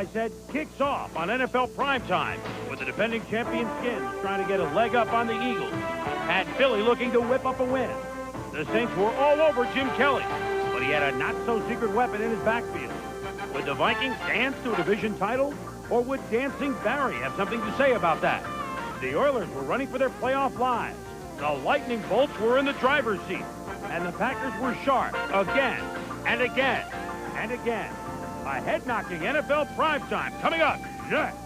I said kicks off on NFL primetime with the defending champion Skins trying to get a leg up on the Eagles and Philly looking to whip up a win. The Saints were all over Jim Kelly, but he had a not-so-secret weapon in his backfield. Would the Vikings dance to a division title, or would Dancing Barry have something to say about that? The Oilers were running for their playoff lives. The Lightning Bolts were in the driver's seat, and the Packers were sharp again and again and again. A head-knocking NFL primetime coming up next.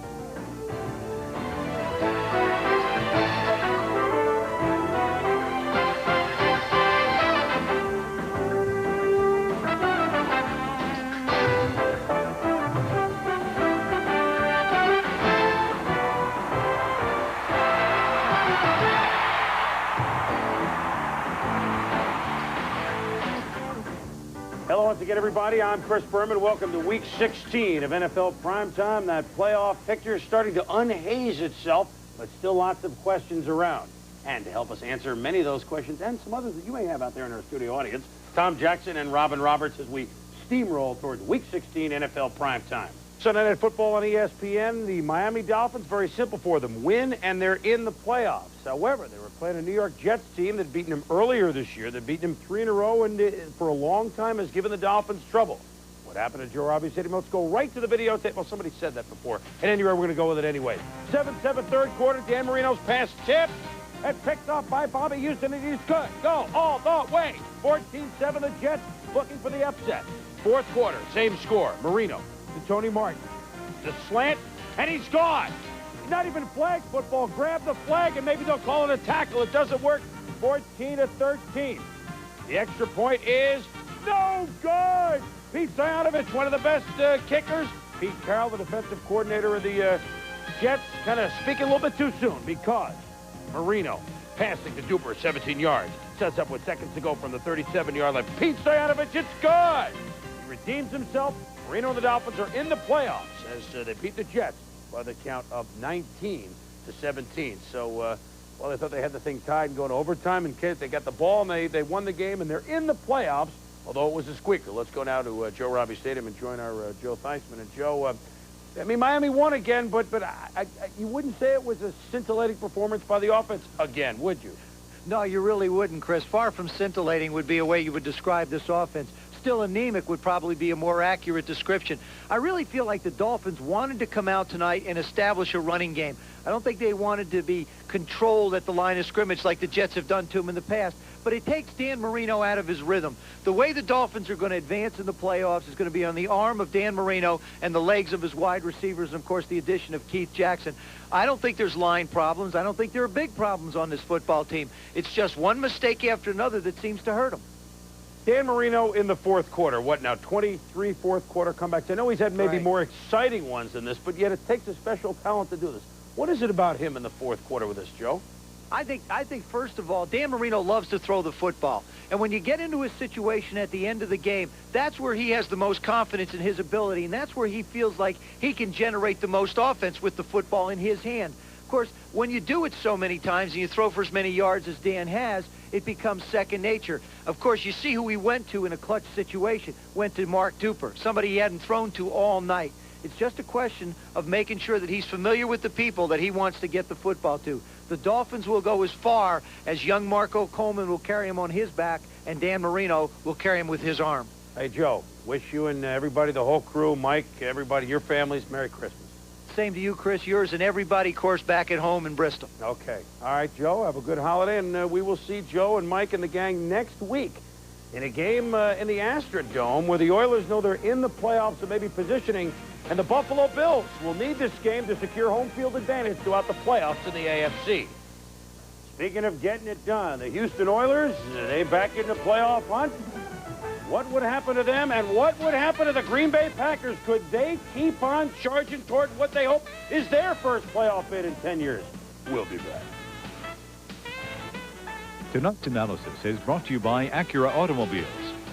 Hello once again, everybody. I'm Chris Berman. Welcome to Week 16 of NFL Primetime. That playoff picture is starting to unhaze itself, but still lots of questions around. And to help us answer many of those questions and some others that you may have out there in our studio audience, Tom Jackson and Robin Roberts as we steamroll towards Week 16 NFL Primetime. Sunday Night Football on ESPN. The Miami Dolphins, very simple for them. Win, and they're in the playoffs. However, they were playing a New York Jets team that beaten them earlier this year. They've beaten them 3 in a row, and for a long time has given the Dolphins trouble. What happened to Joe Robbie Stadium? Let's go right to the videotape. Well, somebody said that before. At any rate, we're going to go with it anyway. 7-7 third quarter. Dan Marino's pass tipped and picked off by Bobby Houston, and he's good. Go all the way. 14-7 the Jets looking for the upset. Fourth quarter, same score. Marino to Tony Martin. The slant, and he's gone. Not even flag football. Grab the flag, and maybe they'll call it a tackle. It doesn't work. 14-13. The extra point is no good. Pete Zianovich, one of the best kickers. Pete Carroll, the defensive coordinator of the Jets, kind of speaking a little bit too soon because Marino passing to Duper, 17 yards. Sets up with seconds to go from the 37-yard line. Pete Zianovich, it's good. He redeems himself. Marino and the Dolphins are in the playoffs as they beat the Jets by the count of 19-17. So, well, they thought they had the thing tied and going to overtime. In case they got the ball, and they won the game, and they're in the playoffs, although it was a squeaker. Let's go now to Joe Robbie Stadium and join our Joe Theismann. And, Joe, I mean, Miami won again, but you wouldn't say it was a scintillating performance by the offense again, would you? No, you really wouldn't, Chris. Far from scintillating would be a way you would describe this offense. Still anemic would probably be a more accurate description. I really feel like the Dolphins wanted to come out tonight and establish a running game. I don't think they wanted to be controlled at the line of scrimmage like the Jets have done to him in the past, but it takes Dan Marino out of his rhythm. The way the Dolphins are going to advance in the playoffs is going to be on the arm of Dan Marino and the legs of his wide receivers, and, of course, the addition of Keith Jackson. I don't think there's line problems. I don't think there are big problems on this football team. It's just one mistake after another that seems to hurt them. Dan Marino in the fourth quarter. What now, 23 fourth quarter comebacks? I know he's had maybe more exciting ones than this, but yet it takes a special talent to do this. What is it about him in the fourth quarter with this, Joe? I think first of all, Dan Marino loves to throw the football. And when you get into a situation at the end of the game, that's where he has the most confidence in his ability, and that's where he feels like he can generate the most offense with the football in his hand. Of course, when you do it so many times and you throw for as many yards as Dan has, it becomes second nature. Of course, you see who he went to in a clutch situation. Went to Mark Duper, somebody he hadn't thrown to all night. It's just a question of making sure that he's familiar with the people that he wants to get the football to. The Dolphins will go as far as young Marco Coleman will carry him on his back, and Dan Marino will carry him with his arm. Hey, Joe, wish you and everybody, the whole crew, Mike, everybody, your families, Merry Christmas. Same to you, Chris, yours, and everybody, of course, back at home in Bristol. Okay. All right, Joe, have a good holiday, and we will see Joe and Mike and the gang next week in a game in the Astrodome where the Oilers know they're in the playoffs and maybe positioning, and the Buffalo Bills will need this game to secure home field advantage throughout the playoffs in the AFC. Speaking of getting it done, the Houston Oilers, are they back in the playoff hunt? What would happen to them, and what would happen to the Green Bay Packers? Could they keep on charging toward what they hope is their first playoff bid in 10 years? We'll be back. Tonight's analysis is brought to you by Acura Automobiles.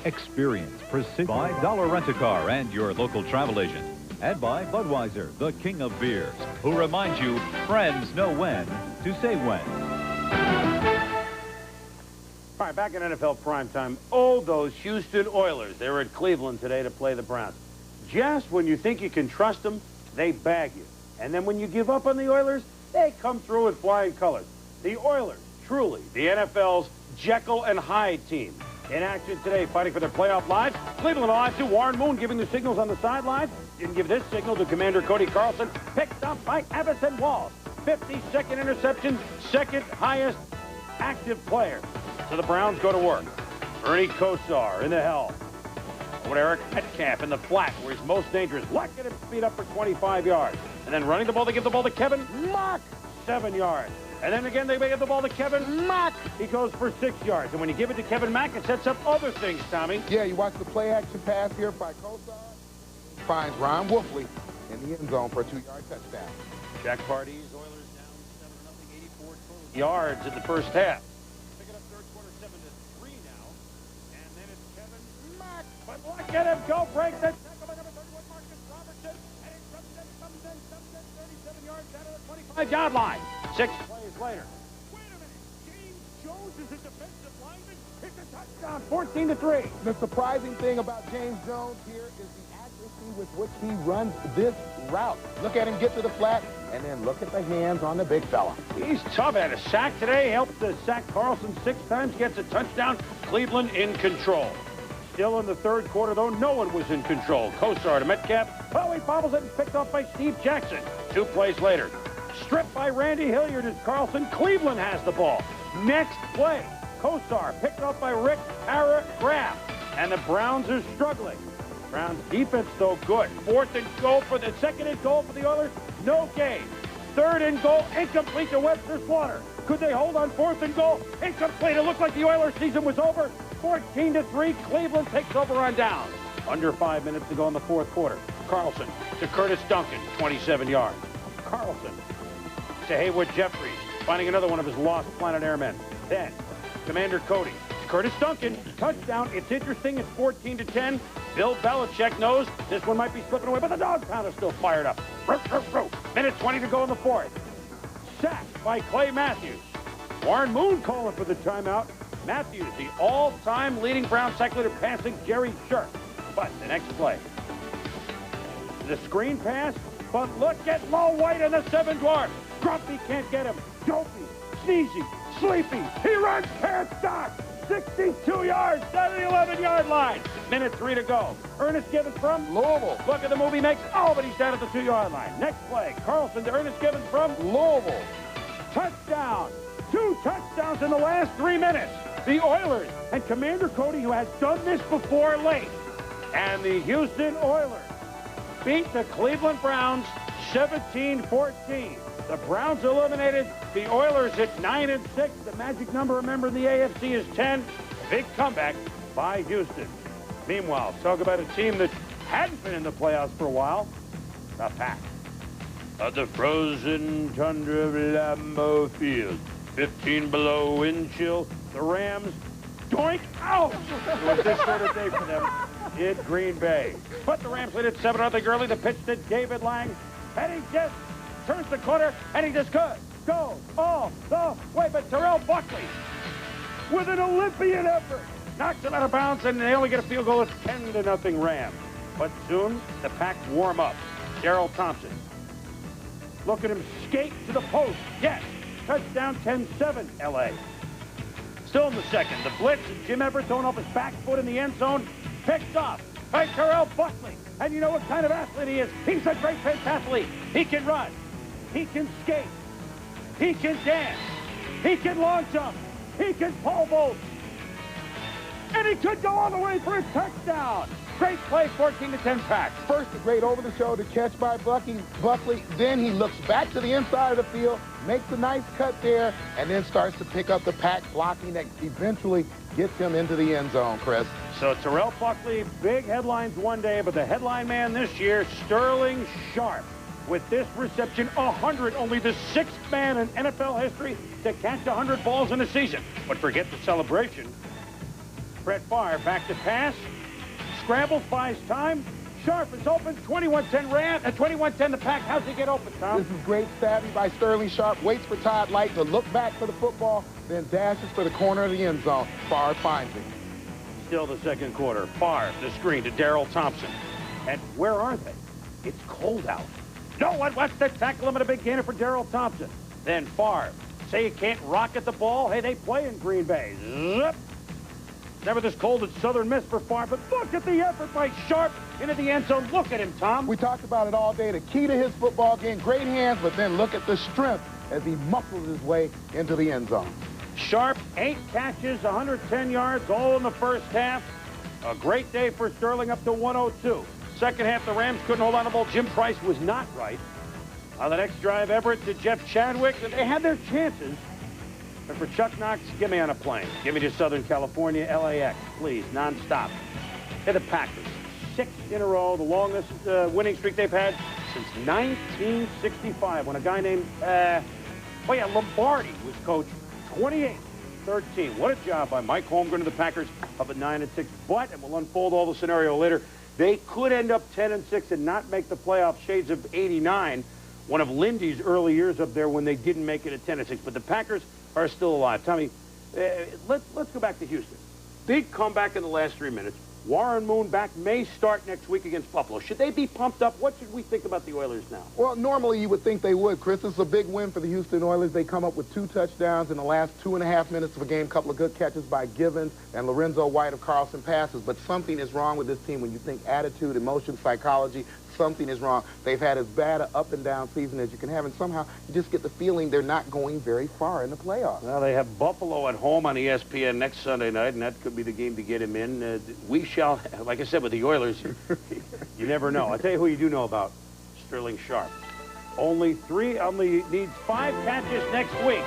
Experience precision by Dollar Rent-A-Car and your local travel agent. And by Budweiser, the king of beers, who reminds you friends know when to say when. All right, back in NFL primetime. Oh, those Houston Oilers. They were at Cleveland today to play the Browns. just when you think you can trust them, they bag you. And then when you give up on the Oilers, they come through in flying colors. The Oilers, truly the NFL's Jekyll and Hyde team. In action today, fighting for their playoff lives. Cleveland alive to Warren Moon giving the signals on the sidelines. Didn't give this signal to Commander Cody Carlson. Picked up by Everson Walls. 52nd interception, second highest active player. So the Browns go to work. Ernie Kosar in the helm. With Eric Metcalf in the flat where he's most dangerous. Lucky him speed up for 25 yards. And then running the ball, they give the ball to Kevin Mock, 7 yards. And then again, they give the ball to Kevin Mack. He goes for 6 yards. And when you give it to Kevin Mack, it sets up other things, Tommy. Yeah, you watch the play-action pass here by Kosar. Finds Ron Wolfley in the end zone for a 2-yard touchdown. Jack Party's Oilers down 7-0, 84 total yards in the first half. Pick it up third quarter, 7-3 now. And then it's Kevin Mack. But look at him go, break the tackle by number 31, Marcus Robertson. And it comes in, 37 yards out of the 25-yard line. 6 plays later. Wait a minute. James Jones is a defensive lineman. It's a touchdown, 14-3. The surprising thing about James Jones here is the accuracy with which he runs this route. Look at him get to the flat, and then look at the hands on the big fella. He's tough. Had a sack today. Helped the sack Carlson 6 times. Gets a touchdown. Cleveland in control. Still in the third quarter, though, no one was in control. Kosar to Metcalf. Oh, he bobbles it and picked off by Steve Jackson. 2 plays later. Stripped by Randy Hilliard as Carlson. Cleveland has the ball. Next play. Kosar picked up by Rick Paragraph. And the Browns are struggling. Browns defense, though, good. 4th and goal for the second and goal for the Oilers. No gain. 3rd and goal, incomplete to Webster Slaughter. Could they hold on 4th and goal? Incomplete. It looked like the Oilers season was over. 14-3. Cleveland takes over on downs. Under 5 minutes to go in the fourth quarter. Carlson to Curtis Duncan, 27 yards. Carlson to Haywood Jeffries, finding another one of his lost Planet Airmen. Then, Commander Cody to Curtis Duncan, touchdown. It's interesting, it's 14-10. Bill Belichick knows this one might be slipping away, but the dog pound is still fired up. Minute 20 to go in the fourth. Sacked by Clay Matthews. Warren Moon calling for the timeout. Matthews, the all-time leading Brown sack leader, passing Jerry Sherk. But the next play, the screen pass, but look at Mo White and the 7 dwarf. Grumpy can't get him. Dopey, sneezy, sleepy. He runs, can't stop. 62 yards down to the 11-yard line. Minute 3 to go. Ernest Gibbons from Louisville. Look at the move he makes. Oh, but he's down at the 2-yard line. Next play, Carlson to Ernest Gibbons from Louisville. Touchdown. 2 touchdowns in the last 3 minutes. The Oilers and Commander Cody, who has done this before, late. And the Houston Oilers beat the Cleveland Browns 17-14. The Browns eliminated. The Oilers at 9-6. The magic number, remember, in the AFC is 10. Big comeback by Houston. Meanwhile, talk about a team that hadn't been in the playoffs for a while. The Pack. Of the frozen tundra of Lambeau Field. 15 below wind chill. The Rams, doink, out. It was this sort of day for them in Green Bay. But the Rams lead at 7-0 early. The pitch to David Lang. And he just turns the corner, and he just could go all the way. But Terrell Buckley, with an Olympian effort, knocks him out of bounds, and they only get a field goal. It's 10-0 Rams. But soon, the Pack warm up. Darrell Thompson. Look at him skate to the post. Yes. Touchdown, 10-7, L.A. Still in the second. The blitz, and Jim Everett throwing off his back foot in the end zone. Picked off by Terrell Buckley. And you know what kind of athlete he is. He's a great pentathlete. He can run. He can skate. He can dance. He can long jump. He can pole vault. And he could go all the way for a touchdown. Great play, 14-10 Pack. First, a great over-the-shoulder catch by Buckley. Then he looks back to the inside of the field, makes a nice cut there, and then starts to pick up the Pack blocking that eventually gets him into the end zone, Chris. So Terrell Buckley, big headlines one day, but the headline man this year, Sterling Sharp. With this reception, 100, only the 6th man in NFL history to catch 100 balls in a season. But forget the celebration. Brett Favre back to pass. Scrambles, buys time. Sharp is open. 21-10 Rams. 21-10 the Pack. How's he get open, Tom? This is great savvy by Sterling Sharp. Waits for Todd Light to look back for the football, then dashes for the corner of the end zone. Favre finds him. Still the second quarter. Favre, the screen to Darrell Thompson. And where are they? It's cold out. No one wants to tackle him at a big gainer for Darrell Thompson. Then Favre. Say you can't rocket the ball? Hey, they play in Green Bay. Zip. Never this cold in Southern Miss for Favre, but look at the effort by Sharp into the end zone. Look at him, Tom. We talked about it all day. The key to his football game, great hands, but then look at the strength as he muscles his way into the end zone. Sharp, 8 catches, 110 yards, all in the first half. A great day for Sterling, up to 102. Second half, the Rams couldn't hold on to the ball. Jim Price was not right. On the next drive, Everett to Jeff Chadwick, and they had their chances. And for Chuck Knox, get me on a plane. Give me to Southern California, LAX, please, nonstop. Hey, the Packers, 6 in a row, the longest winning streak they've had since 1965, when a guy named, Lombardi was coach. 28-13. What a job by Mike Holmgren of the Packers, up at 9-6. But, and we'll unfold all the scenario later, they could end up 10-6 and not make the playoffs. Shades of '89, one of Lindy's early years up there when they didn't make it at 10-6. But the Packers are still alive. Tommy, let's go back to Houston. Big comeback in the last 3 minutes. Warren Moon back, may start next week against Buffalo. Should they be pumped up? What should we think about the Oilers now? Well, normally you would think they would, Chris. This is a big win for the Houston Oilers. They come up with 2 touchdowns in the last 2.5 minutes of a game. Couple of good catches by Givens and Lorenzo White of Carlson passes. But something is wrong with this team when you think attitude, emotion, psychology. Something is wrong. They've had as bad an up-and-down season as you can have, and somehow you just get the feeling they're not going very far in the playoffs. Well, they have Buffalo at home on ESPN next Sunday night, and that could be the game to get him in. We shall, like I said with the Oilers, you never know. I'll tell you who you do know about, Sterling Sharp. Only needs 5 catches next week,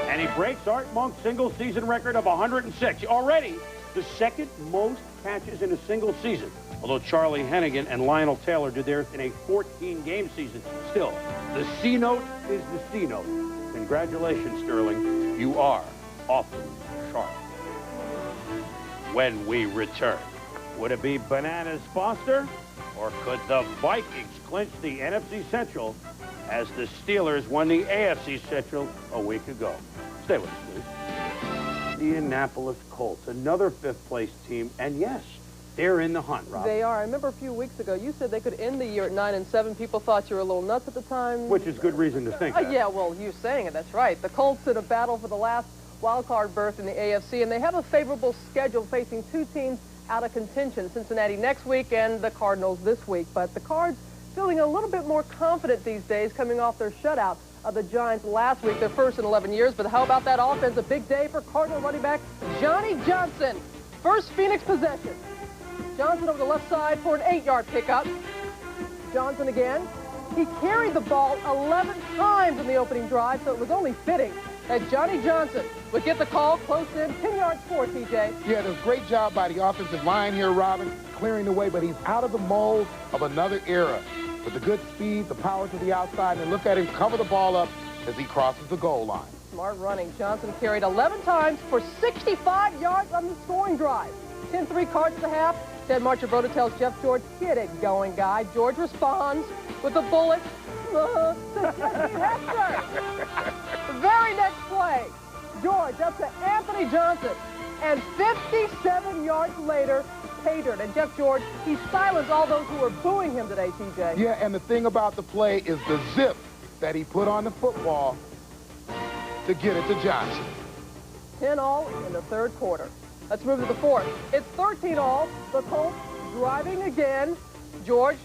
and he breaks Art Monk's single-season record of 106. Already the second most catches in a single season, although Charlie Hennigan and Lionel Taylor did theirs in a 14-game season. Still, the C note is the C note. Congratulations, Sterling. You are awfully sharp. When we return, would it be Bananas Foster, or could the Vikings clinch the NFC Central as the Steelers won the AFC Central a week ago? Stay with us, please. Indianapolis Colts, another 5th-place team, and yes, they're in the hunt, Rob. They are. I remember a few weeks ago you said they could end the year at 9-7. People thought you were a little nuts at the time. Which is good reason to think that. Yeah, well, you saying it, that's right. The Colts in a battle for the last wild-card berth in the AFC, and they have a favorable schedule facing 2 teams out of contention, Cincinnati next week and the Cardinals this week. But the Cards feeling a little bit more confident these days, coming off their shutout of the Giants last week, their first in 11 years. But how about that offense? A big day for Cardinal running back Johnny Johnson. First Phoenix possession. Johnson over the left side for an 8-yard pickup. Johnson again. He carried the ball 11 times in the opening drive, so it was only fitting that Johnny Johnson would get the call close in, 10 yards for TJ. Yeah, there's a great job by the offensive line here, Robin, clearing the way, but he's out of the mold of another era. With the good speed, the power to the outside, and look at him cover the ball up as he crosses the goal line. Smart running. Johnson carried 11 times for 65 yards on the scoring drive. 10-3 Cards at the half. Ted Marchibroda tells Jeff George, get it going, guy. George responds with a bullet to Jesse Hester. The very next play, George up to Anthony Johnson. And 57 yards later, catered. And Jeff George, he silenced all those who were booing him today, TJ. Yeah, and the thing about the play is the zip that he put on the football to get it to Johnson. 10-all in the third quarter. Let's move to the fourth. It's 13-all. The Colts driving again. George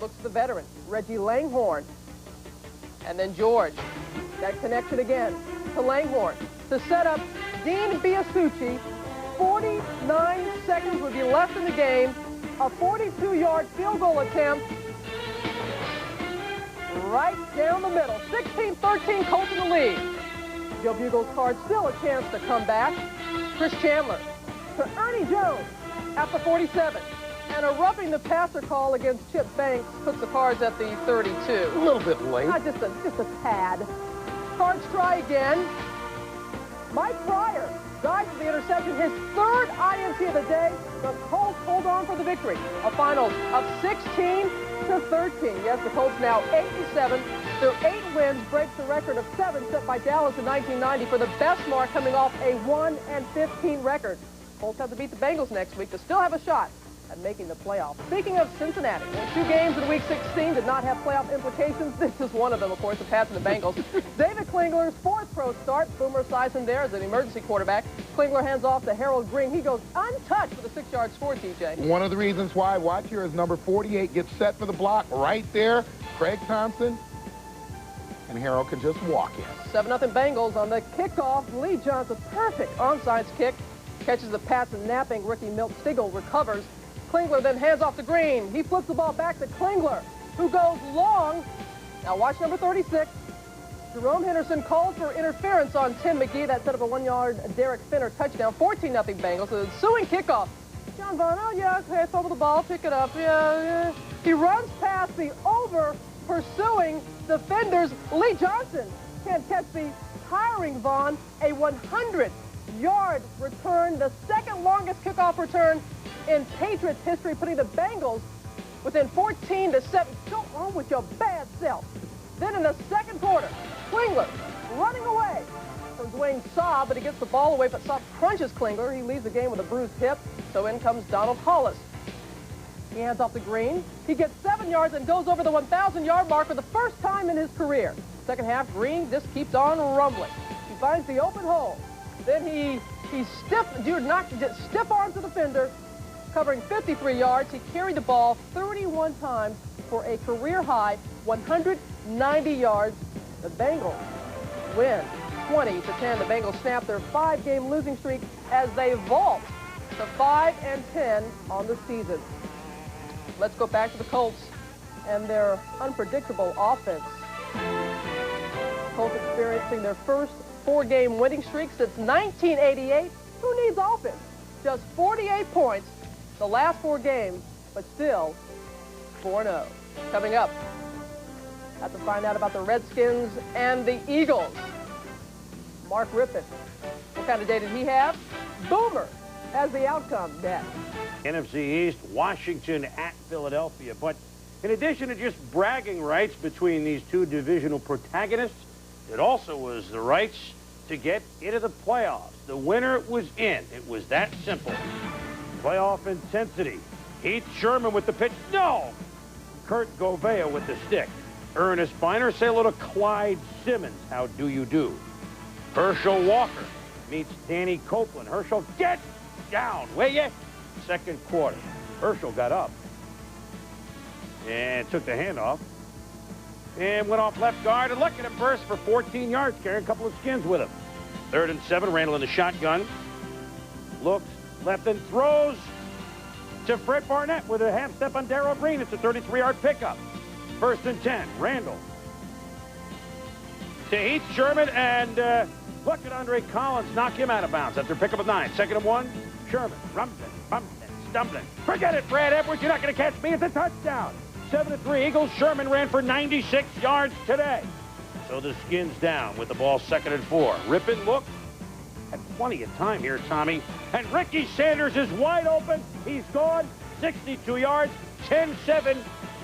looks at the veteran, Reggie Langhorne. And then George, that connection again to Langhorne to set up Dean Biasucci. 49 seconds would be left in the game. A 42-yard field goal attempt right down the middle. 16-13 Colts in the lead. Joe Bugle's Cards still a chance to come back. Chris Chandler to Ernie Jones at the 47. And a roughing the passer call against Chip Banks puts the Cards at the 32. A little bit late. Just a tad. Cards try again. Mike Pryor dives for the interception, his 3rd INT of the day. The Colts hold on for the victory. A final of 16-13. Yes, the Colts now 8-7. Their 8 wins breaks the record of 7 set by Dallas in 1990 for the best mark, coming off a 1-15 record. Colts have to beat the Bengals next week to still have a shot at making the playoffs. Speaking of Cincinnati, the 2 games in Week 16 did not have playoff implications. This is one of them, of course, the Pats and the Bengals. David Klingler's 4th pro start. Boomer Esiason there as an emergency quarterback. Klingler hands off to Harold Green. He goes untouched with a 6-yard score, TJ. One of the reasons why, watch here, as number 48 gets set for the block right there. Craig Thompson and Harold can just walk in. 7-0 Bengals on the kickoff. Lee Johnson, perfect onside kick. Catches the Pats and napping. Ricky Milk-Stigl recovers. Klingler then hands off to Green. He flips the ball back to Klingler, who goes long. Now watch number 36. Jerome Henderson calls for interference on Tim McGee. That set up a 1-yard Derek Finner touchdown. 14-0 Bengals. The ensuing kickoff. John Vaughn, oh yeah, okay, fumble the ball, pick it up. Yeah. He runs past the pursuing defenders. Lee Johnson can't catch the tiring Vaughn. A 100-yard return, the 2nd longest kickoff return in Patriots history, putting the Bengals within 14-7. Go on with your bad self. Then in the 2nd quarter, Klingler running away from Dwayne Saab, but he gets the ball away, but Saab crunches Klingler. He leaves the game with a bruised hip, so in comes Donald Hollis. He hands off to Green. He gets 7 yards and goes over the 1,000-yard mark for the first time in his career. Second half, Green just keeps on rumbling. He finds the open hole. Then he stiff arms the defender, covering 53 yards. He carried the ball 31 times for a career-high 190 yards. The Bengals win 20-10. The Bengals snap their 5-game losing streak as they vault to 5-10 on the season. Let's go back to the Colts and their unpredictable offense. Colts experiencing their first 4-game winning streak since 1988. Who needs offense? Just 48 points the last 4 games, but still 4-0. Coming up, have to find out about the Redskins and the Eagles. Mark Rippon, what kind of day did he have? Boomer has the outcome next. NFC East, Washington at Philadelphia. But in addition to just bragging rights between these 2 divisional protagonists, it also was the rights to get into the playoffs. The winner was in. It was that simple. Playoff intensity. Heath Sherman with the pitch. No! Kurt Govea with the stick. Ernest Biner, say hello to Clyde Simmons. How do you do? Herschel Walker meets Danny Copeland. Herschel, get down, will ya? 2nd quarter. Herschel got up and took the handoff and went off left guard, and look at him burst for 14 yards, carrying a couple of skins with him. 3rd and 7, Randall in the shotgun. Looks left and throws to Fred Barnett with a half step on Darrell Green. It's a 33-yard pickup. 1st and 10, Randall to Heath Sherman, and look at Andre Collins knock him out of bounds after pickup of 9. 2nd and 1, Sherman, rumbling, bumping, stumbling. Forget it, Brad Edwards, you're not going to catch me. It's a touchdown. 7-3 Eagles. Sherman ran for 96 yards today. So the Skins down with the ball 2nd and 4. Rippon look. Had plenty of time here, Tommy. And Ricky Sanders is wide open. He's gone. 62 yards. 10-7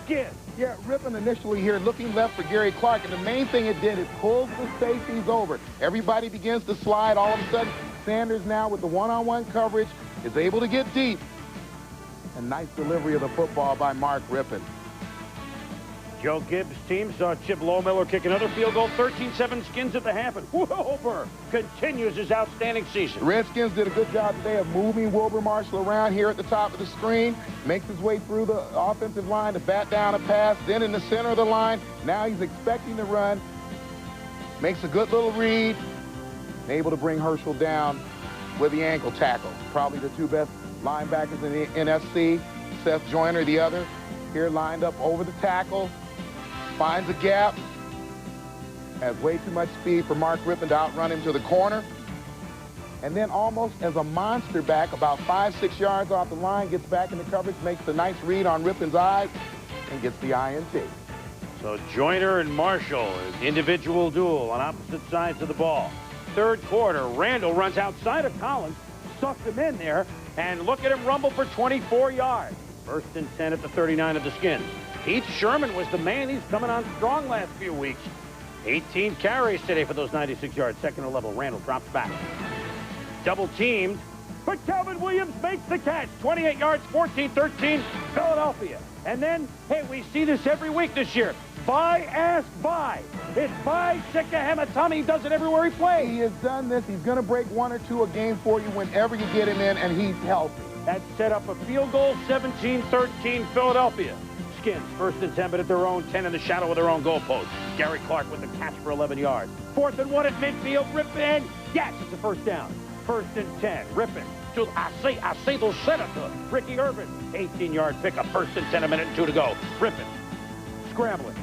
Skins. Yeah, Rippon initially here looking left for Gary Clark, and the main thing it did is pulls the safeties over. Everybody begins to slide. All of a sudden, Sanders now with the one-on-one coverage is able to get deep. A nice delivery of the football by Mark Rippon. Joe Gibbs' team saw Chip Lohmiller kick another field goal. 13-7 Skins at the half, and Wilbur continues his outstanding season. Redskins did a good job today of moving Wilbur Marshall around here at the top of the screen. Makes his way through the offensive line to bat down a pass. Then in the center of the line, now he's expecting to run. Makes a good little read. Able to bring Herschel down with the ankle tackle. Probably the 2 best linebackers in the NFC. Seth Joyner, the other, here lined up over the tackle. Finds a gap. Has way too much speed for Mark Rippon to outrun him to the corner. And then almost as a monster back, about 5-6 yards off the line, gets back into coverage, makes a nice read on Rippon's eyes, and gets the INT. So Joyner and Marshall, an individual duel on opposite sides of the ball. 3rd quarter, Randall runs outside of Collins, sucks him in there, and look at him rumble for 24 yards. 1st and 10 at the 39 of the Skins. Heath Sherman was the man. He's coming on strong last few weeks. 18 carries today for those 96 yards. 2nd and level. Randall drops back. Double teamed. but Calvin Williams makes the catch. 28 yards, 14-13, Philadelphia. And then, hey, we see this every week this year. Buy, ask, buy. It's buy Sikahema. Tommy does it everywhere he plays. He has done this. He's going to break 1 or 2 a game for you whenever you get him in, and he's healthy. That set up a field goal, 17-13, Philadelphia. Skins, 1st and 10, but at their own 10 in the shadow of their own goalpost. Gary Clark with the catch for 11 yards. 4th and 1 at midfield. Rippin. Yes, it's a first down. 1st and 10. Rippin. To the Senator. Ricky Irvin. 18-yard pickup. 1st and 10, a minute and 2 to go. Rippin. Scrambling.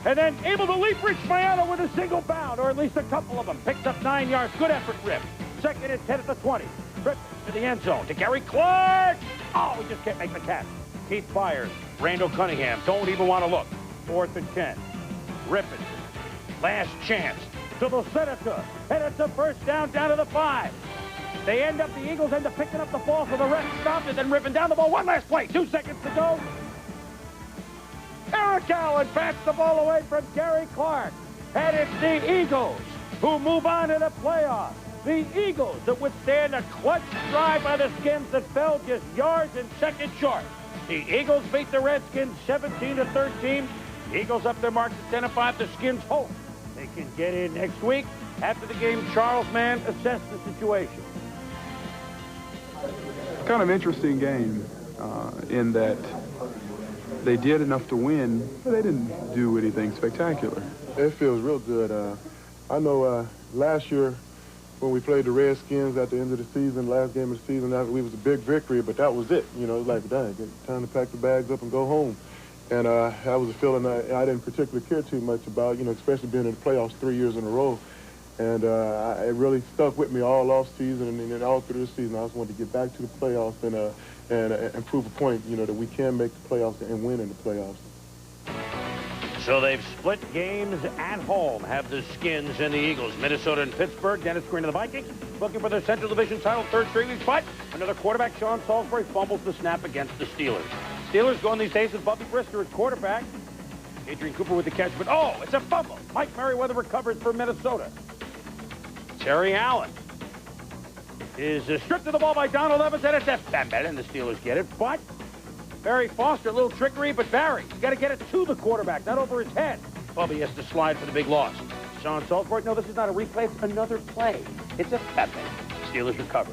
And then able to leap Rich Mayano with a single bound, or at least a couple of them. Picks up 9 yards. Good effort, Rip. 2nd and 10 at the 20. Rip to the end zone to Gary Clark. Oh, he just can't make the catch. Keith fires. Randall Cunningham. Don't even want to look. 4th and 10. Rippin. Last chance to the Senator. And it's a first down to the 5. The Eagles end up picking up the ball, so the ref stopped it, then ripping down the ball. One last play. 2 seconds to go. Eric Allen bats the ball away from Gary Clark. And it's the Eagles who move on to the playoffs. The Eagles that withstand a clutch drive by the Skins that fell just yards and seconds short. The Eagles beat the Redskins 17-13. The Eagles up their marks at 10-5. The Skins hope they can get in next week. After the game, Charles Mann assessed the situation. Kind of interesting game in that they did enough to win, but they didn't do anything spectacular. It feels real good. I know last year when we played the Redskins at the end of the season, last game of the season, we was a big victory, but that was it. You know, it was like, dang, time to pack the bags up and go home. And that was a feeling I didn't particularly care too much about, you know, especially being in the playoffs 3 years in a row. And it really stuck with me all off season and then all through the season. I just wanted to get back to the playoffs and prove a point, you know, that we can make the playoffs and win in the playoffs. So they've split games at home, have the Skins and the Eagles. Minnesota and Pittsburgh. Dennis Green of the Vikings looking for their Central Division title, 3rd straight week. But another quarterback, Sean Salisbury, fumbles the snap against the Steelers. Steelers going these days with Bubby Brister at quarterback. Adrian Cooper with the catch, but oh, it's a fumble. Mike Merriweather recovers for Minnesota. Terry Allen is stripped of the ball by Donald Evans, and it's a fumble, and the Steelers get it. But Barry Foster, a little trickery, but Barry, you got to get it to the quarterback, not over his head. Bubby has to slide for the big loss. Sean Salisbury, no, this is not a replay, it's another play. It's a fumble. Steelers recover.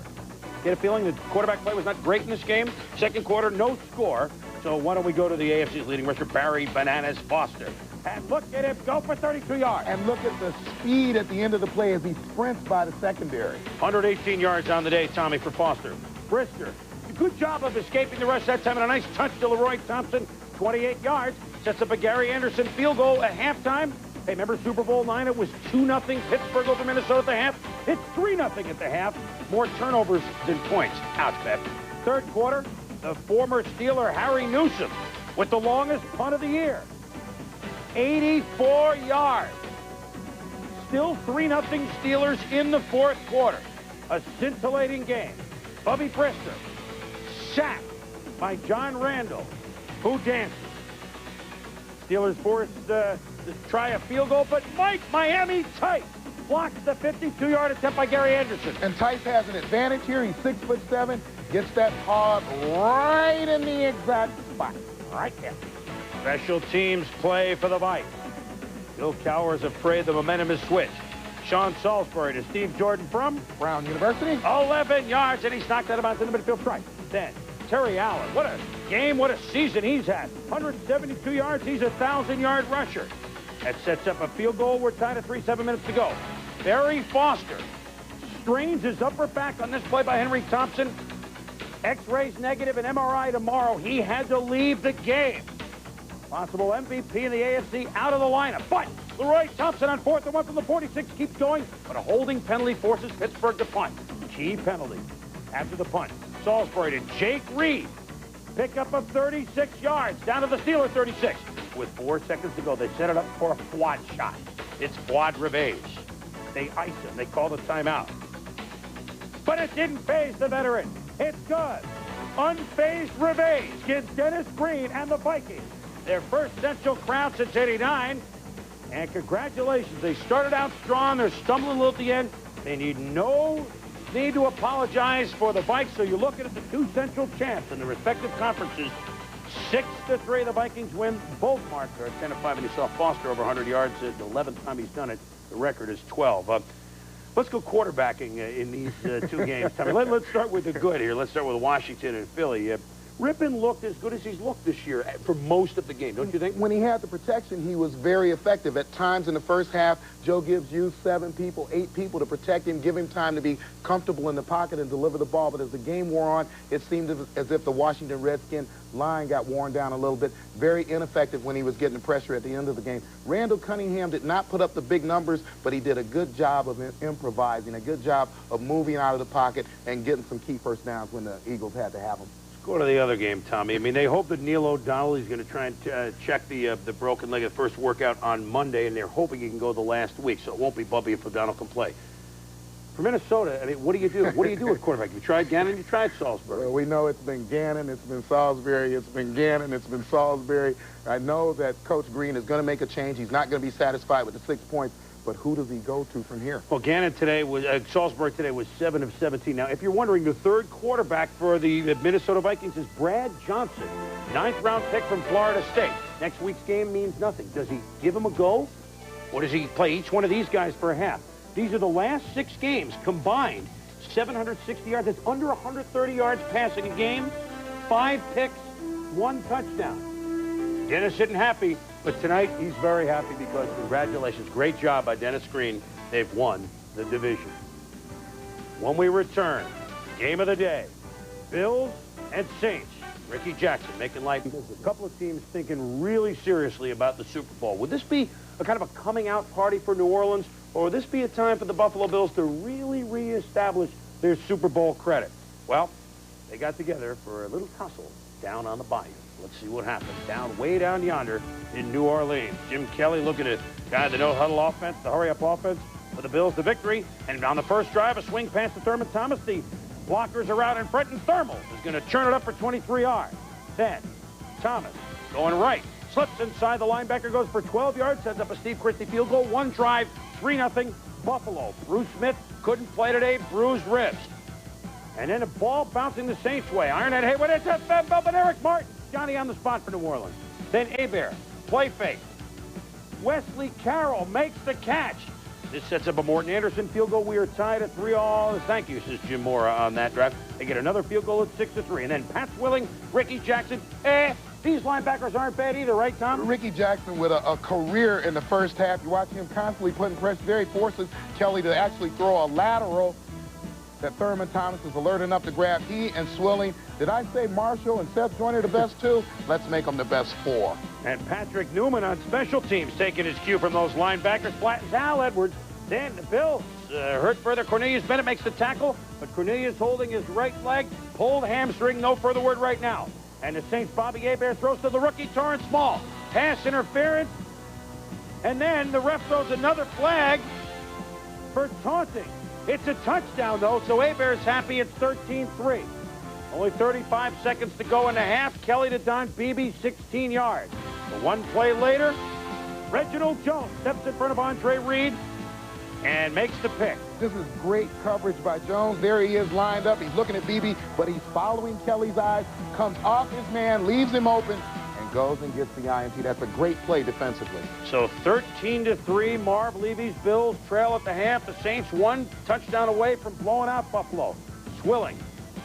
Get a feeling the quarterback play was not great in this game. Second quarter, no score. So why don't we go to the AFC's leading rusher, Barry Bananas Foster. And look at him go for 32 yards. And look at the speed at the end of the play as he sprints by the secondary. 118 yards on the day, Tommy, for Foster. Brister, good job of escaping the rush that time, and a nice touch to Leroy Thompson, 28 yards. Sets up a Gary Anderson field goal at halftime. Hey, remember Super Bowl IX? It was 2-0 Pittsburgh over Minnesota at the half. It's 3-0 at the half. More turnovers than points. Ouch, Pep. Third quarter, the former Steeler Harry Newsom with the longest punt of the year. 84 yards. Still 3-0 Steelers in the fourth quarter. A scintillating game. Bubby Brister sacked by John Randall, who dances. Steelers forced to try a field goal, but Miami Tice blocks the 52-yard attempt by Gary Anderson. And Tice has an advantage here. He's 6'7", gets that hog right in the exact spot. Right there. Special teams play for the Vikes. Bill Cowher's afraid the momentum is switched. Sean Salisbury to Steve Jordan from Brown University. 11 yards, and he's knocked out of bounds in the midfield strike. Then Terry Allen, what a game, what a season he's had. 172 yards, he's a 1,000-yard rusher. That sets up a field goal. We're tied at 7 minutes to go. Barry Foster strains his upper back on this play by Henry Thompson. X-rays negative and MRI tomorrow. He had to leave the game. Possible MVP in the AFC out of the lineup. But Leroy Thompson on 4th and 1 from the 46 keeps going, but a holding penalty forces Pittsburgh to punt. Key penalty. After the punt, Salisbury to Jake Reed. Pickup of 36 yards, down to the Steelers 36. With 4 seconds to go, they set it up for a quad shot. It's Fuad Revage. They ice him. They call the timeout. But it didn't faze the veteran. It's good. Unfazed Revage gives Dennis Green and the Vikings their first Central crown since '89. And congratulations. They started out strong. They're stumbling a little at the end. They need no need to apologize for the Vikes, so you're looking at the two central champs in the respective conferences. 6-3, the Vikings win. Both marks are 10-5, and you saw Foster over 100 yards. The 11th time he's done it. The record is 12. Let's go quarterbacking in these two games, Tommy. Let's start with the good here. Let's start with Washington and Philly. Rippon looked as good as he's looked this year for most of the game, don't you think? When he had the protection, he was very effective. At times in the first half, Joe Gibbs used 7 people, 8 people to protect him, give him time to be comfortable in the pocket and deliver the ball. But as the game wore on, it seemed as if the Washington Redskins line got worn down a little bit. Very ineffective when he was getting the pressure at the end of the game. Randall Cunningham did not put up the big numbers, but he did a good job of improvising, a good job of moving out of the pocket and getting some key first downs when the Eagles had to have them. Go to the other game, Tommy. I mean, they hope that Neil O'Donnell is going to try and check the broken leg of the first workout on Monday, and they're hoping he can go the last week, so it won't be bumpy if O'Donnell can play. For Minnesota, I mean, what do you do? What do you do with quarterback? You tried Gannon, you tried Salisbury. Well, we know it's been Gannon, it's been Salisbury, it's been Gannon, it's been Salisbury. I know that Coach Green is going to make a change. He's not going to be satisfied with the 6 points. But who does he go to from here? Well, Gannon today was, Salisbury today was 7 of 17. Now, if you're wondering, the third quarterback for the Minnesota Vikings is Brad Johnson, 9th-round pick from Florida State. Next week's game means nothing. Does he give him a go? Or does he play each one of these guys for a half? These are the last 6 games combined. 760 yards. That's under 130 yards passing a game. 5 picks, 1 touchdown. Dennis isn't happy. But tonight, he's very happy because, congratulations, great job by Dennis Green. They've won the division. When we return, game of the day, Bills and Saints. Ricky Jackson making life. There's a couple of teams thinking really seriously about the Super Bowl. Would this be a kind of a coming out party for New Orleans, or would this be a time for the Buffalo Bills to really reestablish their Super Bowl credit? Well, they got together for a little tussle down on the bayou. Let's see what happens way down yonder in New Orleans. Jim Kelly looking at kind of the no-huddle offense, the hurry-up offense for the Bills, the victory. And on the first drive, a swing pass to Thurman Thomas. The blockers are out in front, and Thermal is going to churn it up for 23 yards. Then Thomas going right, slips inside. The linebacker goes for 12 yards, sets up a Steve Christie field goal. 1 drive, 3-0 Buffalo. Bruce Smith couldn't play today, bruised ribs. And then a ball bouncing the Saints' way. Ironhead Hayward, it's but Eric Martin. Johnny on the spot for New Orleans. Then Hebert, play fake. Wesley Carroll makes the catch. This sets up a Morton Anderson field goal. We are tied at 3-all. Thank you, says Jim Mora on that drive. They get another field goal at 6-3. And then Pat Swilling, Ricky Jackson. These linebackers aren't bad either, right, Tom? Ricky Jackson with a career in the first half. You watch him constantly putting pressure there. He forces Kelly to actually throw a lateral that Thurman Thomas is alert enough to grab. He and Swilling. Did I say Marshall and Seth Joyner the best 2? Let's make them the best 4. And Patrick Newman on special teams taking his cue from those linebackers. Flattens Hal Edwards. Then the Bills hurt further. Cornelius Bennett makes the tackle, but Cornelius holding his right leg. Pulled hamstring. No further word right now. And the Saints' Bobby Hebert throws to the rookie Torrance Small. Pass interference. And then the ref throws another flag for taunting. It's a touchdown, though, so Hebert's happy. It's 13-3. Only 35 seconds to go in the half. Kelly to Don Beebe, 16 yards. But 1 play later, Reginald Jones steps in front of Andre Reed and makes the pick. This is great coverage by Jones. There he is lined up. He's looking at Beebe, but he's following Kelly's eyes, comes off his man, leaves him open, and goes and gets the INT. That's a great play defensively. So 13-3, Marv Levy's Bills trail at the half. The Saints 1 touchdown away from blowing out Buffalo. Swilling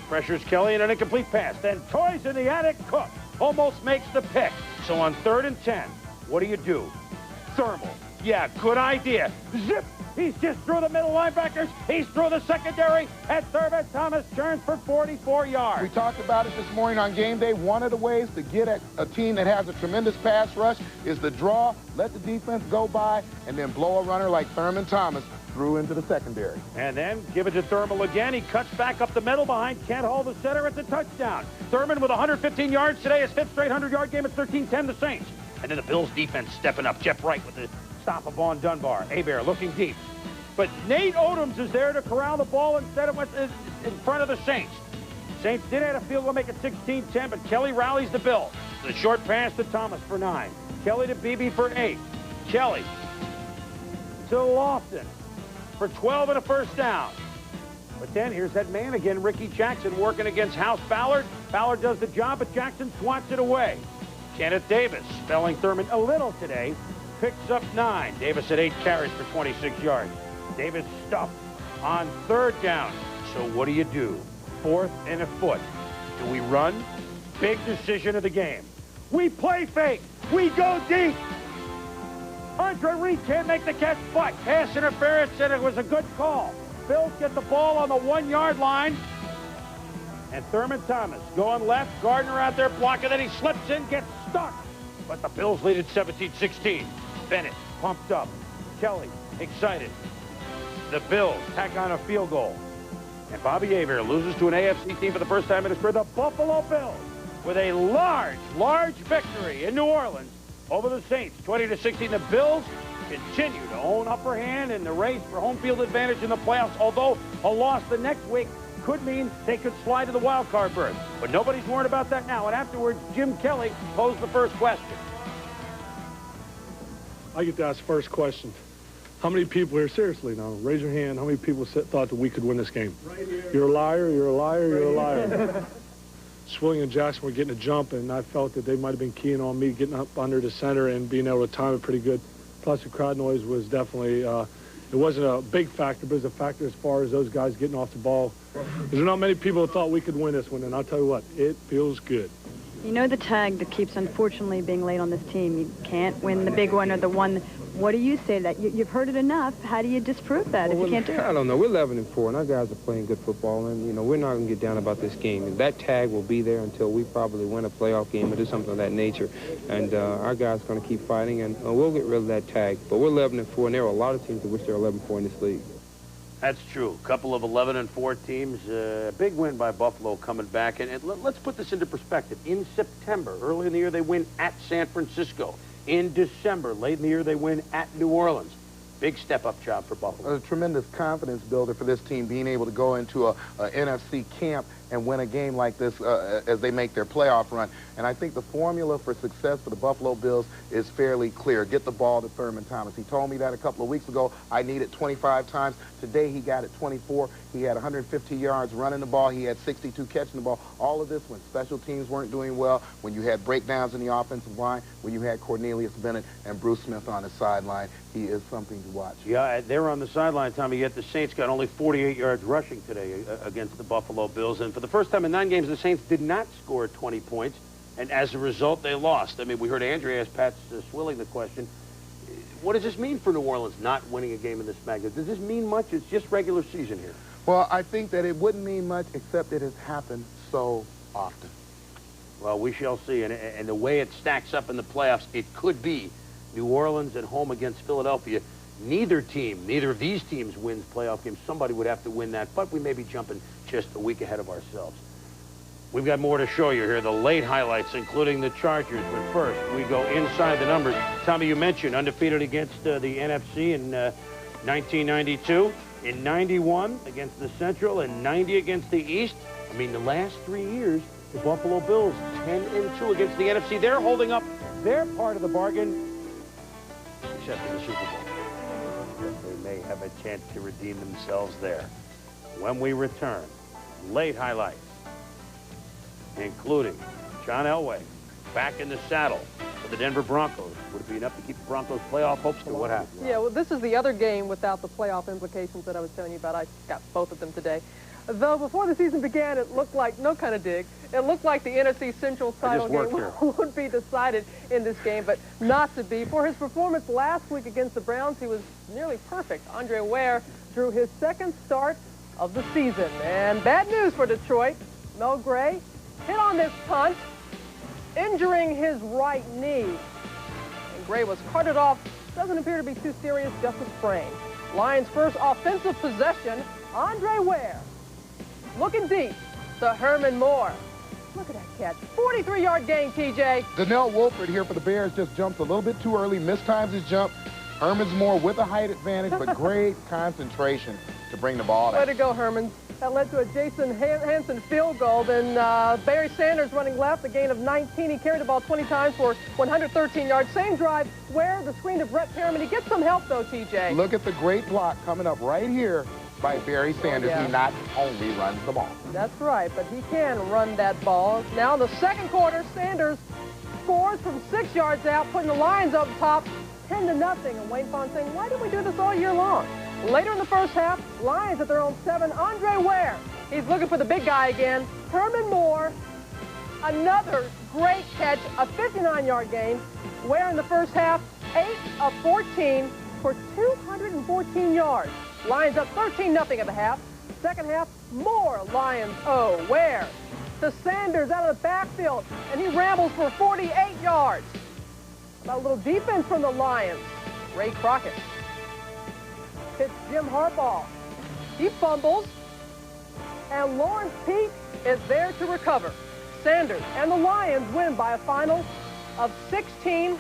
pressures Kelly in an incomplete pass. Then toys in the attic. Cook almost makes the pick. So on 3rd and 10, what do? Thermal. Yeah, good idea. Zip. He's just through the middle linebackers. He's through the secondary. And Thurman Thomas turns for 44 yards. We talked about it this morning on game day. One of the ways to get at a team that has a tremendous pass rush is to draw, let the defense go by, and then blow a runner like Thurman Thomas through into the secondary. And then give it to Thermal again. He cuts back up the middle behind Kent Hall, the center. It's a touchdown. Thurman with 115 yards today. His 5th straight 100-yard game. It's 13-10 the Saints. And then the Bills defense stepping up. Jeff Wright with the stop of Vaughn Dunbar. Hebert looking deep. But Nate Odoms is there to corral the ball instead of what's in front of the Saints. Saints did have a field goal, make it 16-10, but Kelly rallies the Bills. The short pass to Thomas for 9. Kelly to Beebe for 8. Kelly to Lofton for 12 and a first down. But then here's that man again, Ricky Jackson, working against House Ballard. Ballard does the job, but Jackson swats it away. Kenneth Davis, spelling Thurman a little today, picks up 9. Davis had 8 carries for 26 yards. Davis stuffed on 3rd down. So what do you do? 4th and a foot. Do we run? Big decision of the game. We play fake. We go deep. Andre Reed can't make the catch, but pass interference, and it was a good call. Bills get the ball on the 1-yard line. And Thurman Thomas going left. Gardner out there blocking. Then he slips in, gets stuck. But the Bills lead at 17-16. Bennett pumped up. Kelly excited. The Bills tack on a field goal. And Bobby Aver loses to an AFC team for the first time in his career. The Buffalo Bills with a large victory in New Orleans over the Saints, 20-16. The Bills continue to own upper hand in the race for home field advantage in the playoffs, although a loss the next week could mean they could slide to the wild card berth. But nobody's worried about that now. And afterwards, Jim Kelly posed the first question. I get to ask the first question. How many people here, seriously now, raise your hand, how many people thought that we could win this game? Right here. You're a liar, you're a liar, you're a liar. Swilling and Jackson were getting a jump, and I felt that they might have been keying on me getting up under the center and being able to time it pretty good. Plus, the crowd noise was definitely, it wasn't a big factor, but it was a factor as far as those guys getting off the ball. There's not many people that thought we could win this one, and I'll tell you what, it feels good. You know the tag that keeps, unfortunately, being laid on this team. You can't win the big one or the one. What do you say to that? You've heard it enough. How do you disprove that if you can't do it? I don't know. We're 11-4, and our guys are playing good football, and, you know, we're not going to get down about this game. That tag will be there until we probably win a playoff game or do something of that nature. And our guys are going to keep fighting, and we'll get rid of that tag. But we're 11-4, and there are a lot of teams that wish they're 11-4 in this league. That's true. A couple of 11-4 teams. Big win by Buffalo coming back. And let's put this into perspective. In September, early in the year, they win at San Francisco. In December, late in the year, they win at New Orleans. Big step-up job for Buffalo. A tremendous confidence builder for this team, being able to go into a NFC camp and win a game like this as they make their playoff run. And I think the formula for success for the Buffalo Bills is fairly clear. Get the ball to Thurman Thomas. He told me that a couple of weeks ago. I need it 25 times. Today he got it 24. He had 150 yards running the ball. He had 62 catching the ball. All of this when special teams weren't doing well, when you had breakdowns in the offensive line, when you had Cornelius Bennett and Bruce Smith on the sideline. He is something to watch. Yeah, they were on the sideline, Tommy, yet the Saints got only 48 yards rushing today against the Buffalo Bills. And for the first time in 9 games, the Saints did not score 20 points. And as a result, they lost. I mean, we heard Andre ask Pat Swilling the question, what does this mean for New Orleans not winning a game in this magnitude? Does this mean much? It's just regular season here. Well, I think that it wouldn't mean much, except it has happened so often. Well, we shall see. And the way it stacks up in the playoffs, it could be New Orleans at home against Philadelphia. Neither of these teams wins playoff games. Somebody would have to win that, but we may be jumping just a week ahead of ourselves. We've got more to show you here, the late highlights, including the Chargers. But first, we go inside the numbers. Tommy, you mentioned undefeated against the NFC in 1992, in 91 against the Central, and 90 against the East. I mean, the last 3 years, the Buffalo Bills 10-2 against the NFC. They're holding up their part of the bargain, except in the Super Bowl. They may have a chance to redeem themselves there. When we return, late highlights, including John Elway back in the saddle for the Denver Broncos. Would it be enough to keep the Broncos' playoff hopes, or what happened? Yeah, well, this is the other game without the playoff implications that I was telling you about. I got both of them today. Though before the season began, it looked like, no kind of dig, it looked like the NFC Central title game would be decided in this game, but not to be. For his performance last week against the Browns, he was nearly perfect. Andre Ware drew his second start of the season. And bad news for Detroit. Mel Gray hit on this punt, injuring his right knee. And Gray was carted off. Doesn't appear to be too serious, just a sprain. Lions' first offensive possession, Andre Ware. Looking deep to Herman Moore. Look at that catch. 43-yard gain, TJ. Donnell Wolford here for the Bears just jumped a little bit too early, mistimes his jump. Herman's Moore with a height advantage, but great concentration to bring the ball down. Way to go, Herman. That led to a Jason Hansen field goal. Then Barry Sanders running left, a gain of 19. He carried the ball 20 times for 113 yards. Same drive, Where the screen to Brett Perriman. He gets some help, though, TJ. Look at the great block coming up right here by Barry Sanders. Yeah. He not only runs the ball. That's right, but he can run that ball. Now in the second quarter, Sanders scores from 6 yards out, putting the Lions up top 10-0. And Wayne Font saying, why didn't we do this all year long? Later in the first half, Lions at their own 7. Andre Ware, he's looking for the big guy again. Herman Moore, another great catch, a 59-yard gain. Ware in the first half, 8 of 14 for 214 yards. Lions up 13-0 at the half. Second half, more Lions. Ware to Sanders out of the backfield, and he rambles for 48 yards. About a little defense from the Lions. Ray Crockett hits Jim Harbaugh. He fumbles, and Lawrence Pete is there to recover. Sanders and the Lions win by a final of 16-13,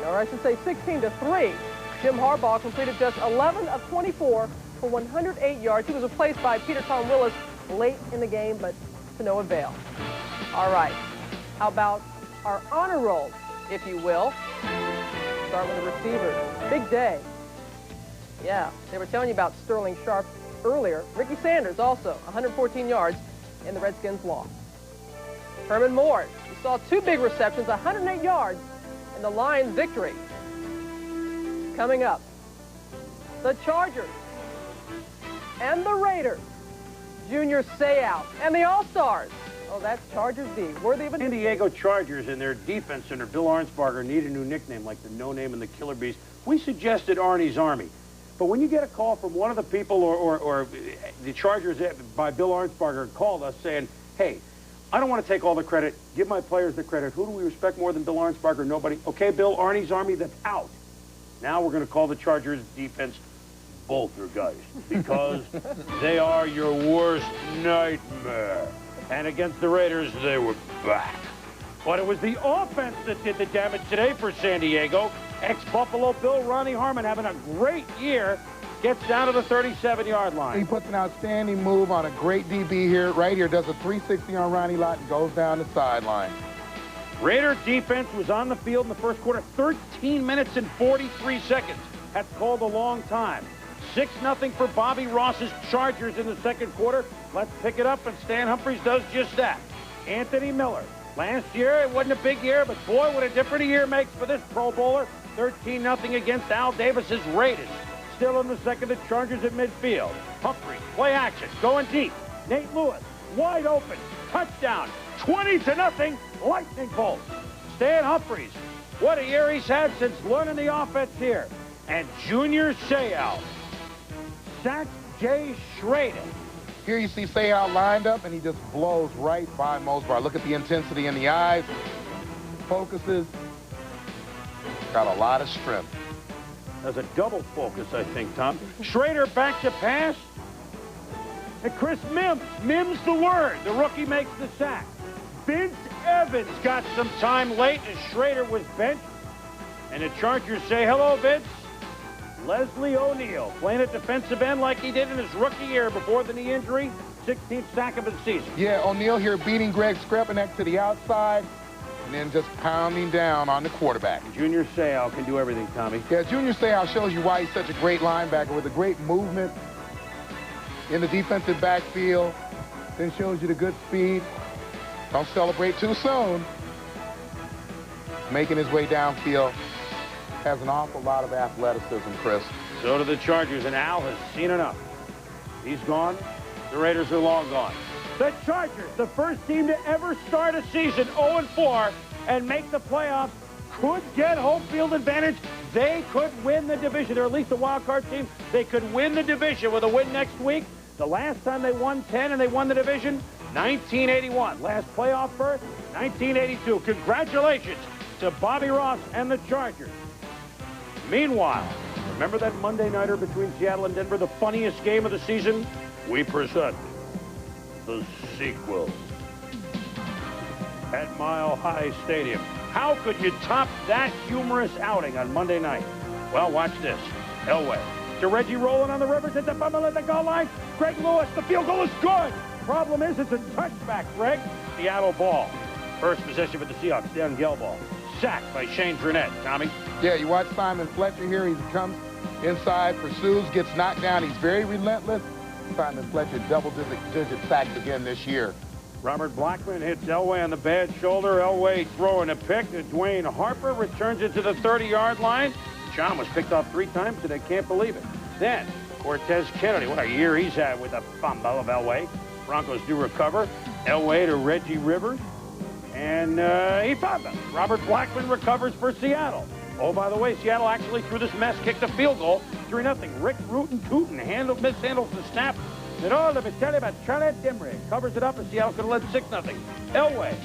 or I should say 16-3. Jim Harbaugh completed just 11 of 24 for 108 yards. He was replaced by Peter Tom Willis late in the game, but to no avail. All right, how about our honor roll, if you will? Start with the receivers. Big day. Yeah, they were telling you about Sterling Sharp earlier. Ricky Sanders also, 114 yards in the Redskins' loss. Herman Moore, we saw 2 big receptions, 108 yards in the Lions' victory. Coming up, the Chargers and the Raiders. Junior Seau and the All-Stars. Oh, that's Chargers D. Worthy of a... San Diego Chargers and their defense center, Bill Arnsparger, need a new nickname like the No Name and the Killer Bees. We suggested Arnie's Army. But when you get a call from one of the people or the Chargers by Bill Arnsparger called us saying, hey, I don't want to take all the credit. Give my players the credit. Who do we respect more than Bill Arnsparger? Nobody. Okay, Bill, Arnie's Army, that's out. Now we're going to call the Chargers defense Poltergeist because they are your worst nightmare. And against the Raiders, they were back. But it was the offense that did the damage today for San Diego. Ex-Buffalo Bill Ronnie Harmon having a great year. Gets down to the 37-yard line. He puts an outstanding move on a great DB here. Right here, does a 360 on Ronnie Lott and goes down the sideline. Raider defense was on the field in the first quarter, 13 minutes and 43 seconds. That's called a long time. 6-0 for Bobby Ross's Chargers in the second quarter. Let's pick it up, and Stan Humphries does just that. Anthony Miller. Last year, it wasn't a big year, but boy, what a different a year makes for this Pro Bowler. 13-0 against Al Davis's Raiders. Still in the second, the Chargers at midfield. Humphries, play action, going deep. Nate Lewis, wide open, touchdown. 20-0, lightning bolt. Stan Humphries, what a year he's had since learning the offense here. And Junior Seau sacks Jay Schrader. Here you see Seau lined up, and he just blows right by Mosbar. Look at the intensity in the eyes. Focuses. Got a lot of strength. That's a double focus, I think, Tom. Schrader back to pass. And Chris Mims. Mims the word. The rookie makes the sack. Vince Evans got some time late as Schrader was benched. And the Chargers say, hello, Vince. Leslie O'Neal playing at defensive end like he did in his rookie year before the knee injury. 16th sack of his season. Yeah, O'Neal here beating Greg Skrepenek to the outside and then just pounding down on the quarterback. Junior Seau can do everything, Tommy. Yeah, Junior Seau shows you why he's such a great linebacker with a great movement in the defensive backfield. Then shows you the good speed. Don't celebrate too soon. Making his way downfield. Has an awful lot of athleticism, Chris. So do the Chargers, and Al has seen enough. He's gone. The Raiders are long gone. The Chargers, the first team to ever start a season 0-4 and make the playoffs, could get home field advantage. They could win the division, or at least the wild card team. They could win the division with a win next week. The last time they won 10 and they won the division, 1981. Last playoff berth, 1982. Congratulations to Bobby Ross and the Chargers. Meanwhile, remember that Monday nighter between Seattle and Denver, the funniest game of the season? We present the sequel at Mile High Stadium. How could you top that humorous outing on Monday night? Well, watch this. Elway to Reggie Rowland on the Rivers at the bubble at the goal line. Greg Lewis, the field goal is good. Problem is, it's a touchback, Greg. Seattle ball. First possession for the Seahawks, down Gelball. Sacked by Shane Durnett. Tommy? Yeah, you watch Simon Fletcher here. He comes inside, pursues, gets knocked down. He's very relentless. Simon Fletcher double-digit sacks again this year. Robert Blackman hits Elway on the bad shoulder. Elway throwing a pick. Dwayne Harper returns it to the 30-yard line. John was picked off 3 times today. Can't believe it. Then Cortez Kennedy. What a year he's had with a fumble of Elway. Broncos do recover. Elway to Reggie Rivers. And he found them. Robert Blackman recovers for Seattle. Oh, by the way, Seattle actually, through this mess, kicked a field goal. 3-0. Rick Rootin-Tootin mishandles the snap. And oh, let me tell you about Charlie Dimry. Covers it up, and Seattle could have led 6-0. Elway.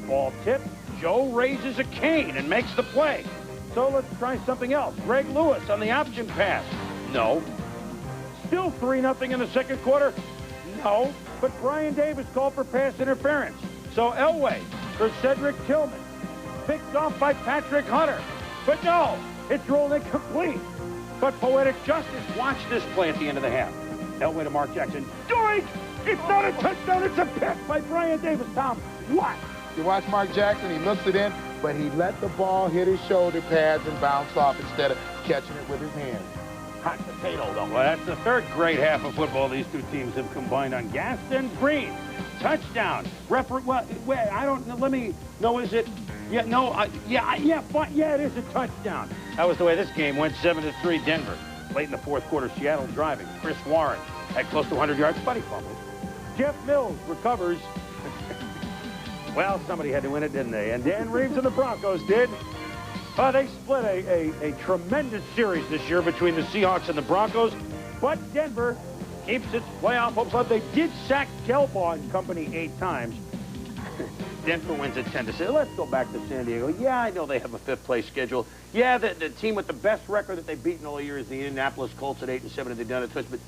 Ball tip. Joe raises a cane and makes the play. So let's try something else. Greg Lewis on the option pass. No. Still 3-0 in the second quarter. No. But Brian Davis called for pass interference. So Elway for Cedric Tillman. Picked off by Patrick Hunter. But no, it's ruled incomplete. But poetic justice. Watch this play at the end of the half. Elway to Mark Jackson. Doink! It's not a touchdown, it's a pick by Brian Davis. Tom, what? You watch Mark Jackson, he looks it in, but he let the ball hit his shoulder pads and bounce off instead of catching it with his hands. Hot potato, though. Well, that's the third great half of football these two teams have combined on. Gaston Green, touchdown. Referee, well, wait, I don't know. Let me, no, is it? Yeah, no, yeah, it is a touchdown. That was the way this game went, 7-3 Denver. Late in the fourth quarter, Seattle driving. Chris Warren had close to 100 yards, but he fumbled. Jeff Mills recovers. Well, somebody had to win it, didn't they? And Dan Reeves and the Broncos did. They split a tremendous series this year between the Seahawks and the Broncos, but Denver keeps its playoff hopes up. They did sack Gelbaugh and company 8 times. Denver wins at 10-6. Let's go back to San Diego. Yeah, I know they have a 5th-place schedule. Yeah, the team with the best record that they've beaten all year is the Indianapolis Colts at 8-7, and they've done it twice. But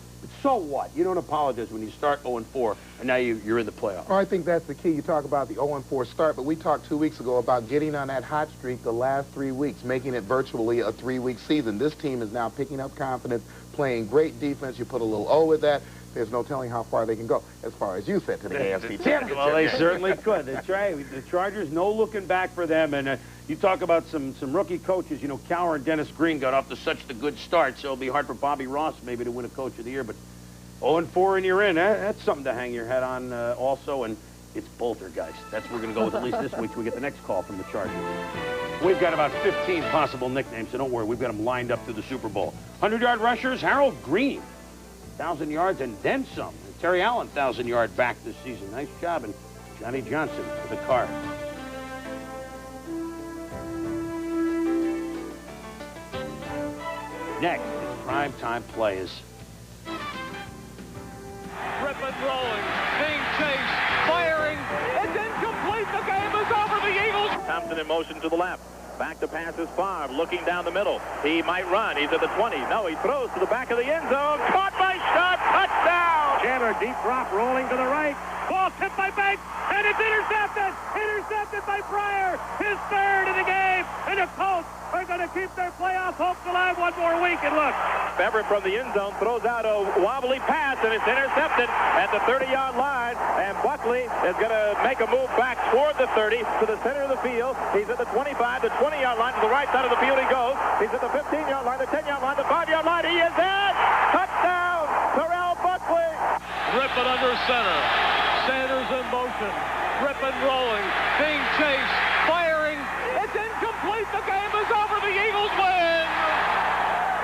so what? You don't apologize when you start 0-4, and now you're in the playoffs. Well, I think that's the key. You talk about the 0-4 start, but we talked 2 weeks ago about getting on that hot streak the last 3 weeks, making it virtually a 3-week season. This team is now picking up confidence, playing great defense. You put a little O with that. There's no telling how far they can go, as far as you said, to the AFC Championship. Well, they certainly could. That's right. The Chargers, no looking back for them. And you talk about some rookie coaches. You know, Cowher and Dennis Green got off to such a good start, so it'll be hard for Bobby Ross maybe to win a Coach of the Year. But 0-4 and you're in. That's something to hang your head on also. And it's Poltergeist. That's what we're going to go with at least this week till we get the next call from the Chargers. We've got about 15 possible nicknames, so don't worry. We've got them lined up through the Super Bowl. 100-yard rushers, Harold Green. 1,000 yards and then some. And Terry Allen, 1,000-yard back this season. Nice job. And Johnny Johnson for the Cards. Next is primetime plays. Griffin rolling, being chased, firing. It's incomplete. The game is over. The Eagles. Thompson in motion to the left. Back to pass is Favre, looking down the middle. He might run. He's at the 20. No, he throws to the back of the end zone. Caught by Sharp. Touchdown! Chandler, deep drop, rolling to the right. Ball tipped by Banks, and it's intercepted. Intercepted by Pryor. His 3rd in the game. And the Colts are going to keep their playoff hopes alive one more week. And look. Everett from the end zone throws out a wobbly pass, and it's intercepted at the 30-yard line. And Buckley is going to make a move back toward the 30 to the center of the field. He's at the 25, the 20-yard line. To the right side of the field he goes. He's at the 15-yard line, the 10-yard line, the 5-yard line. He is in! Touchdown! Terrell Buckley! Rippon under center. Sanders in motion. Rippon rolling, being chased, firing. It's incomplete. The game is over. The Eagles win.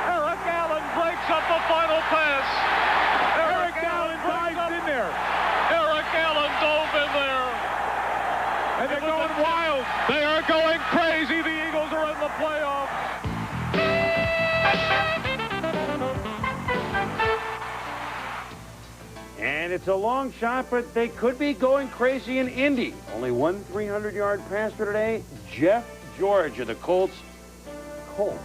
Eric Allen breaks up the final pass. Eric Allen dives in there. Eric Allen dove in there. And they're going wild. They are going crazy. The Eagles are in the playoffs. And it's a long shot, but they could be going crazy in Indy. Only one 300-yard passer today. Jeff George of the Colts. Colts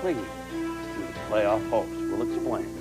clinging to the playoff hopes. We'll explain.